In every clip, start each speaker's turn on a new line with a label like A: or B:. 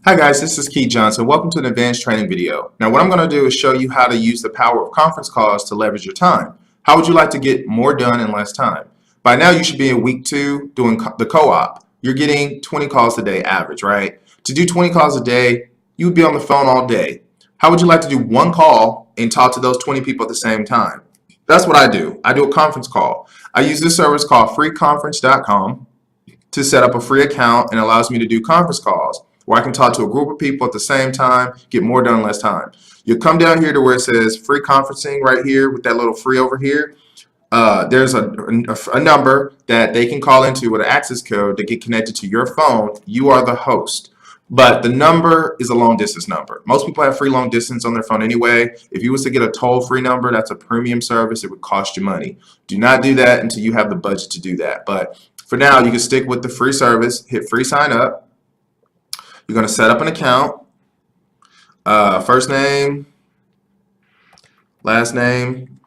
A: Hi guys, this is Keith Johnson. Welcome to an advanced training video. Now what I'm going to do is show you how to use the power of conference calls to leverage your time. How would you like to get more done in less time? By now you should be in week 2 doing the co-op. You're getting 20 calls a day average, right? To do 20 calls a day, you would be on the phone all day. How would you like to do one call and talk to those 20 people at the same time? That's what I do. I do a conference call. I use this service called freeconference.com to set up a free account, and allows me to do conference calls where I can talk to a group of people at the same time, get more done in less time. You'll come down here to where it says free conferencing right here with that little free over here. There's a number that they can call into with an access code to get connected to your phone. You are the host. But the number is a long distance number. Most people have free long distance on their phone anyway. If you was to get a toll-free number, that's a premium service. It would cost you money. Do not do that until you have the budget to do that. But for now, you can stick with the free service, hit free sign up. You're going to set up an account, first name, last name,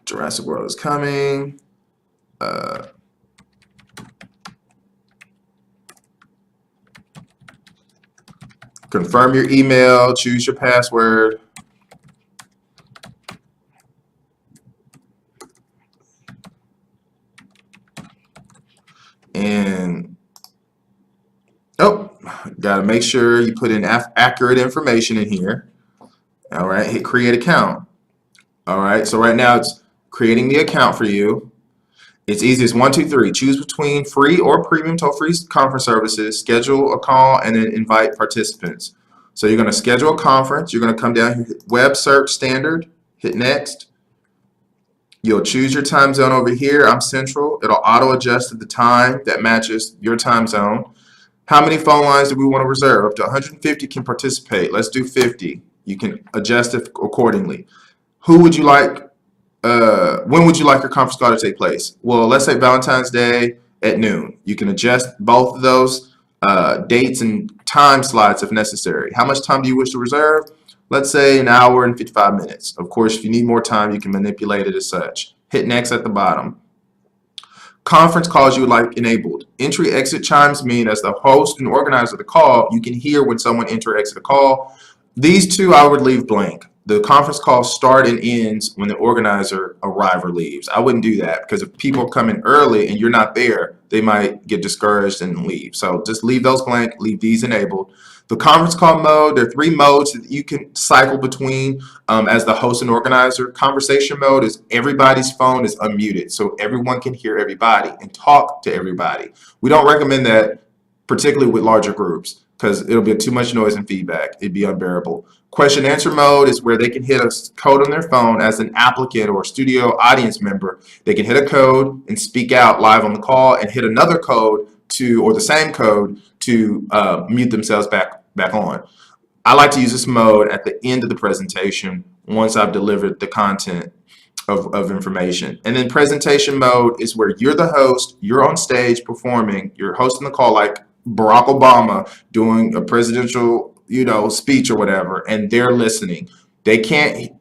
A: Jurassic World is coming, confirm your email, choose your password, and got to make sure you put in accurate information in here. All right, hit create account. All right, so right now it's creating the account for you. It's easy as 1, 2, 3. Choose between free or premium toll-free conference services, schedule a call, and then invite participants. So you're going to schedule a conference. You're going to come down here, hit web search standard, hit next. You'll choose your time zone over here. I'm central. It'll auto adjust to the time that matches your time zone. How many phone lines do we want to reserve? Up to 150 can participate. Let's do 50. You can adjust it accordingly. Who would you like? When would you like your conference call to take place? Well, let's say Valentine's Day at noon. You can adjust both of those dates and time slots if necessary. How much time do you wish to reserve? Let's say an hour and 55 minutes. Of course, if you need more time, you can manipulate it as such. Hit next at the bottom. Conference calls you would like enabled. Entry exit chimes mean as the host and organizer of the call, you can hear when someone enter or exit a call. These two I would leave blank. The conference call start and ends when the organizer arrives or leaves. I wouldn't do that because if people come in early and you're not there, they might get discouraged and leave. So just leave those blank, leave these enabled. The conference call mode, there are 3 modes that you can cycle between as the host and organizer. Conversation mode is everybody's phone is unmuted, so everyone can hear everybody and talk to everybody. We don't recommend that, particularly with larger groups, because it'll be too much noise and feedback. It'd be unbearable. Question answer mode is where they can hit a code on their phone as an applicant or a studio audience member. They can hit a code and speak out live on the call and hit another code or the same code to mute themselves back on. I like to use this mode at the end of the presentation once I've delivered the content of information. And then presentation mode is where you're the host, you're on stage performing, you're hosting the call like Barack Obama doing a presidential speech or whatever, and they're listening. They can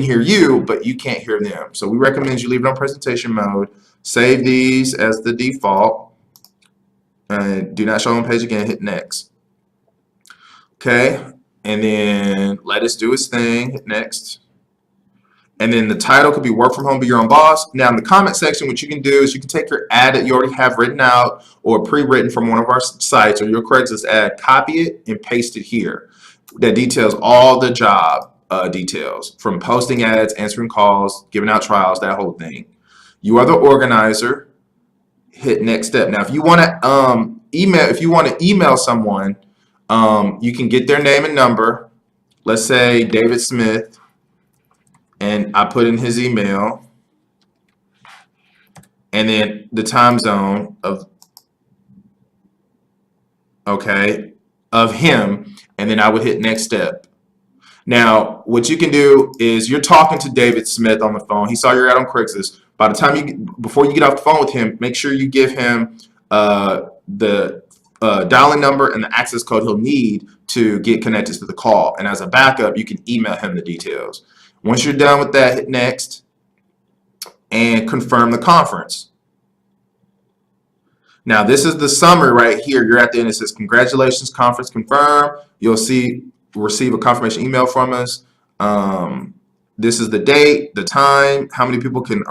A: hear you, but you can't hear them. So we recommend you leave it on presentation mode. Save these as the default. And do not show on page again, hit next. Okay, and then let us do its thing, hit next. And then the title could be work from home, be your own boss. Now in the comment section, what you can do is you can take your ad that you already have written out or pre-written from one of our sites or your Craigslist ad, copy it and paste it here. That details all the job details from posting ads, answering calls, giving out trials, that whole thing. You are the organizer. Hit next step. Now if you want to email someone, you can get their name and number. Let's say David Smith, and I put in his email and then the time zone of him, and then I would hit next step. Now what you can do is you're talking to David Smith on the phone. He saw your ad on Craigslist. By the time before you get off the phone with him, make sure you give him the dialing number and the access code he'll need to get connected to the call. And as a backup, you can email him the details. Once you're done with that, hit next and confirm the conference. Now, this is the summary right here. You're at the end. It says, congratulations, conference confirmed. You'll receive a confirmation email from us. This is the date, the time, how many people can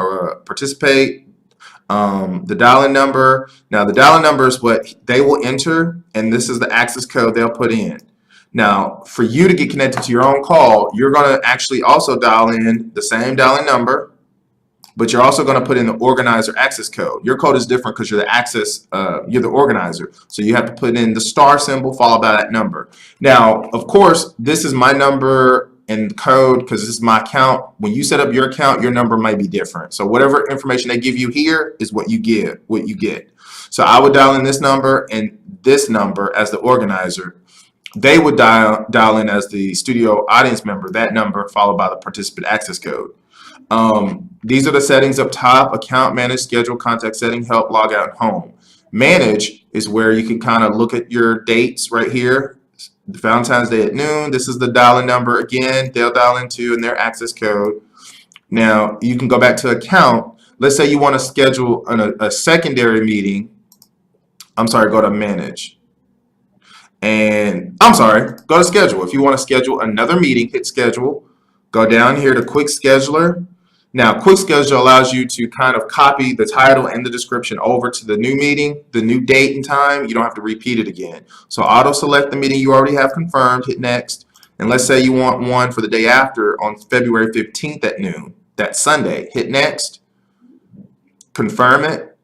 A: participate, the dial-in number. Now, the dial-in number is what they will enter, and this is the access code they'll put in. Now, for you to get connected to your own call, you're going to actually also dial in the same dial-in number, but you're also going to put in the organizer access code. Your code is different because you're the organizer. So you have to put in the star symbol followed by that number. Now, of course, this is my number and code because this is my account. When you set up your account, your number might be different. So whatever information they give you here is what you get. So I would dial in this number and this number as the organizer. They would dial in as the studio audience member, that number followed by the participant access code. These are the settings up top: account, manage, schedule, contact setting, help, log out, and home. Manage is where you can kind of look at your dates right here. The Valentine's Day at noon. This is the dial-in number again. They'll dial into and their access code. Now you can go back to account. Let's say you want to schedule a secondary meeting. I'm sorry, go to manage. And go to schedule. If you want to schedule another meeting, hit schedule. Go down here to quick scheduler. Now, quick schedule allows you to kind of copy the title and the description over to the new meeting, the new date and time. You don't have to repeat it again. So auto select the meeting you already have confirmed, hit next. And let's say you want one for the day after on February 15th at noon. That's Sunday. Hit next. Confirm it.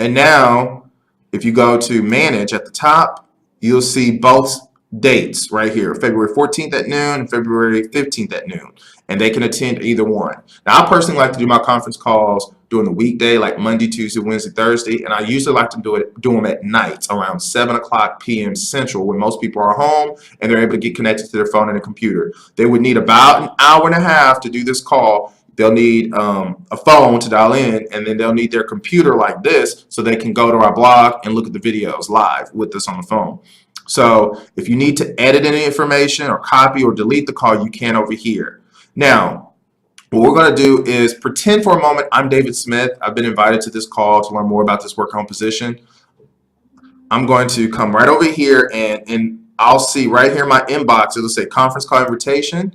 A: And now, if you go to manage at the top, you'll see both dates right here, February 14th at noon and February 15th at noon, and they can attend either one. Now, I personally like to do my conference calls during the weekday, like Monday, Tuesday, Wednesday, Thursday, and I usually like to do them at night around 7:00 p.m. Central, when most people are home and they're able to get connected to their phone and a computer. They would need about an hour and a half to do this call. They'll need a phone to dial in, and then they'll need their computer like this so they can go to our blog and look at the videos live with us on the phone. So if you need to edit any information or copy or delete the call, you can over here. Now, what we're going to do is pretend for a moment I'm David Smith. I've been invited to this call to learn more about this work home position. I'm going to come right over here, and I'll see right here in my inbox, it'll say conference call invitation.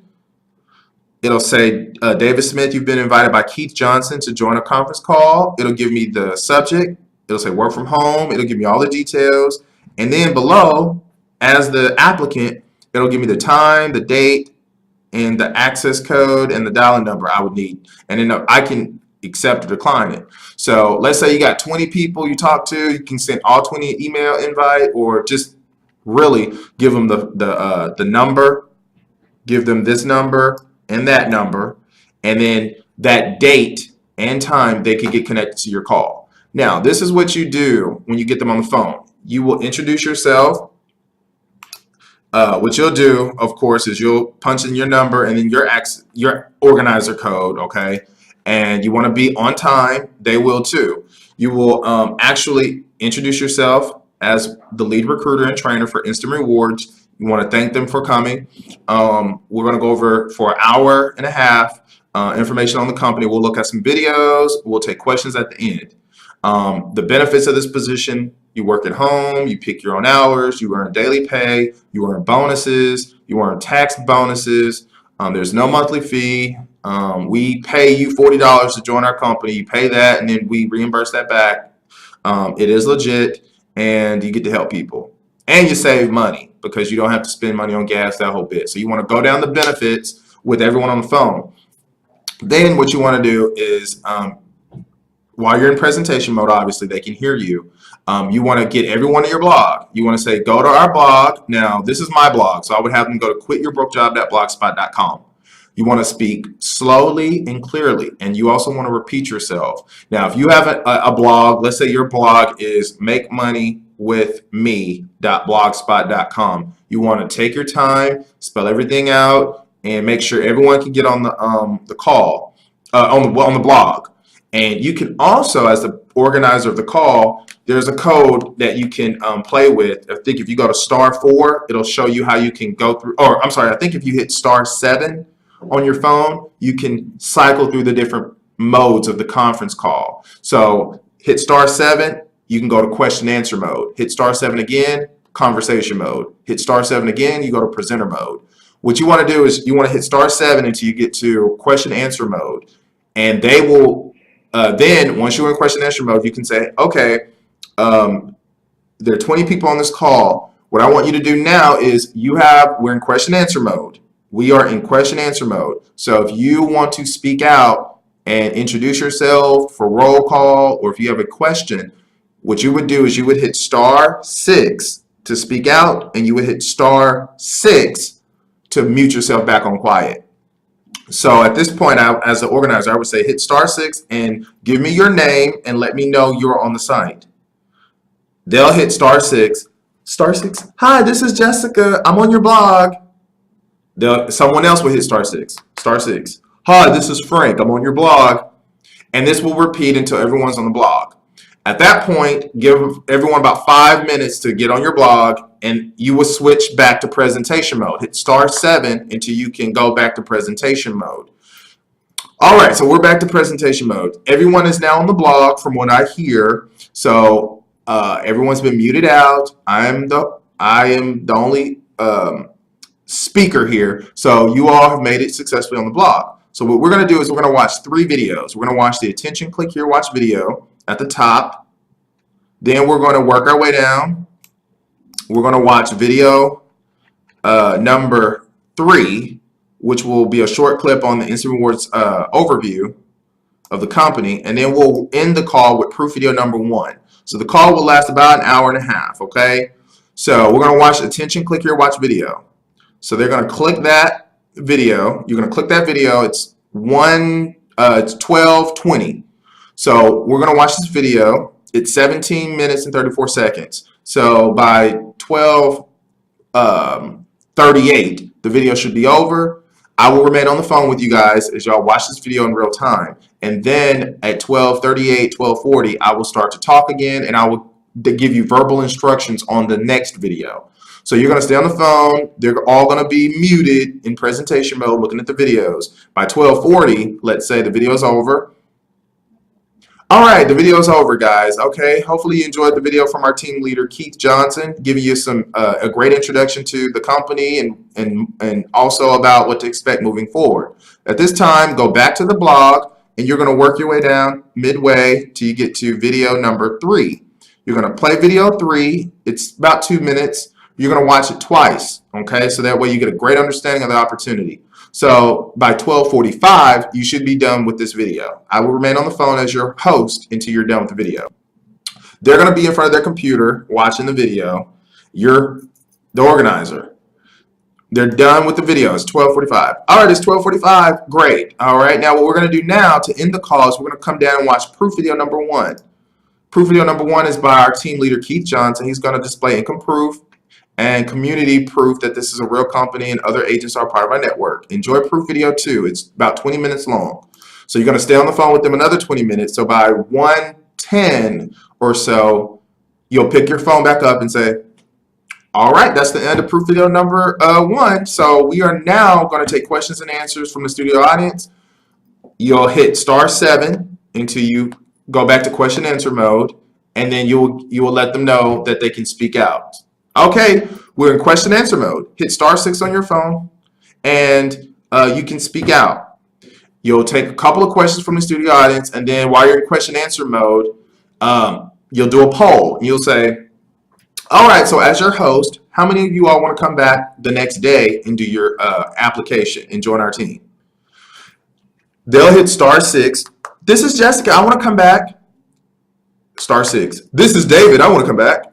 A: It'll say, David Smith, you've been invited by Keith Johnson to join a conference call. It'll give me the subject. It'll say work from home. It'll give me all the details. And then below, as the applicant, it'll give me the time, the date, and the access code and the dial-in number I would need. And then I can accept or decline it. So let's say you got 20 people you talk to. You can send all 20 an email invite, or just really give them the number, give them this number and that number, and then that date and time they can get connected to your call. Now, this is what you do when you get them on the phone. You will introduce yourself. What you'll do, of course, is you'll punch in your number and then your organizer code, okay? And you want to be on time. They will too. You will actually introduce yourself as the lead recruiter and trainer for Instant Rewards. You want to thank them for coming. We're going to go over for an hour and a half information on the company. We'll look at some videos. We'll take questions at the end. The benefits of this position: you work at home, you pick your own hours, you earn daily pay, you earn bonuses, you earn tax bonuses. There's no monthly fee. We pay you $40 to join our company. You pay that, and then we reimburse that back. It is legit, and you get to help people. And you save money because you don't have to spend money on gas, that whole bit. So you want to go down the benefits with everyone on the phone. Then what you want to do is, while you're in presentation mode, obviously they can hear you. You want to get everyone to your blog. You want to say, go to our blog. Now, this is my blog, so I would have them go to quityourbookjob.blogspot.com. You want to speak slowly and clearly, and you also want to repeat yourself. Now, if you have a blog, let's say your blog is makemoneywithme.blogspot.com. You want to take your time, spell everything out, and make sure everyone can get on the call, on the blog. And you can also, as the organizer of the call, there's a code that you can play with. I think if you go to *4, it'll show you how you can go through, I think if you hit *7 on your phone, you can cycle through the different modes of the conference call. So hit *7, you can go to question answer mode. Hit *7 again, conversation mode. Hit *7 again, you go to presenter mode. What you want to do is you want to hit *7 until you get to question answer mode. And they will, then once you're in question answer mode, you can say, okay, there are 20 people on this call. What I want you to do now is we're in question answer mode. We are in question answer mode. So if you want to speak out and introduce yourself for roll call, or if you have a question, what you would do is you would hit *6 to speak out, and you would hit *6 to mute yourself back on quiet. So at this point, as an organizer, I would say hit *6 and give me your name and let me know you're on the site. They'll hit *6. *6. Hi, this is Jessica. I'm on your blog. Someone else will hit *6. *6. Hi, this is Frank. I'm on your blog. And this will repeat until everyone's on the blog. At that point, give everyone about 5 minutes to get on your blog, and you will switch back to presentation mode. Hit *7 until you can go back to presentation mode. All right, so we're back to presentation mode. Everyone is now on the blog from what I hear. So everyone's been muted out. I am the only speaker here. So you all have made it successfully on the blog. So what we're going to do is we're going to watch 3 videos. We're going to watch the attention, click here, watch video at the top. Then we're going to work our way down. We're going to watch video number 3, which will be a short clip on the Instant Rewards overview of the company. And then we'll end the call with proof video number 1. So the call will last about an hour and a half, okay? So we're going to watch attention, click here, watch video. So they're going to click that video. You're going to click that video. It's 12:20. So we're going to watch this video. It's 17 minutes and 34 seconds. So by 12:38, the video should be over. I will remain on the phone with you guys as y'all watch this video in real time. And then at 12:38, 12:40, I will start to talk again, and I will give you verbal instructions on the next video. So you're going to stay on the phone. They're all going to be muted in presentation mode looking at the videos. By 12:40, let's say the video is over. All right, the video is over, guys. Okay, hopefully you enjoyed the video from our team leader, Keith Johnson, giving you a great introduction to the company and also about what to expect moving forward. At this time, go back to the blog, and you're going to work your way down midway till you get to video number 3. You're going to play video 3. It's about 2 minutes. You're going to watch it twice, okay? So that way you get a great understanding of the opportunity. So by 12:45, you should be done with this video. I will remain on the phone as your host until you're done with the video. They're going to be in front of their computer watching the video. You're the organizer. They're done with the video. It's 12:45. All right, it's 12:45. Great. All right, now what we're going to do now to end the call is we're going to come down and watch proof video number 1. Proof video number 1 is by our team leader, Keith Johnson. He's going to display income proof and community proof that this is a real company and other agents are part of our network. Enjoy proof video 2. It's about 20 minutes long. So you're going to stay on the phone with them another 20 minutes. So by 1:10 or so, you'll pick your phone back up and say, all right, that's the end of proof video number 1. So we are now going to take questions and answers from the studio audience. You'll hit *7 until you go back to question answer mode, and then you will let them know that they can speak out. Okay, we're in question answer mode. Hit *6 on your phone, and you can speak out. You'll take a couple of questions from the studio audience, and then while you're in question answer mode, you'll do a poll. You'll say, all right, so as your host, how many of you all want to come back the next day and do your application and join our team? They'll hit *6. This is Jessica. I want to come back. *6. This is David. I want to come back.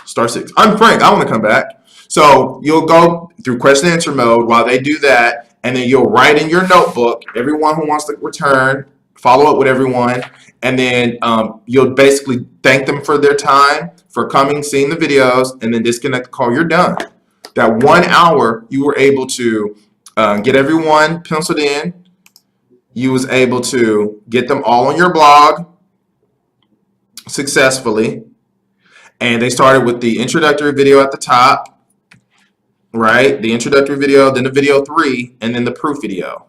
A: *6. I'm Frank. I want to come back. So you'll go through question answer mode while they do that, and then you'll write in your notebook everyone who wants to return, follow up with everyone, and then you'll basically thank them for their time, for coming, seeing the videos, and then disconnect the call. You're done. That 1 hour, you were able to get everyone penciled in. You was able to get them all on your blog successfully. And they started with the introductory video at the top, right? The introductory video, then the video 3, and then the proof video.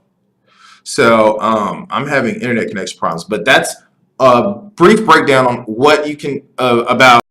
A: So I'm having internet connection problems, but that's a brief breakdown on what you can about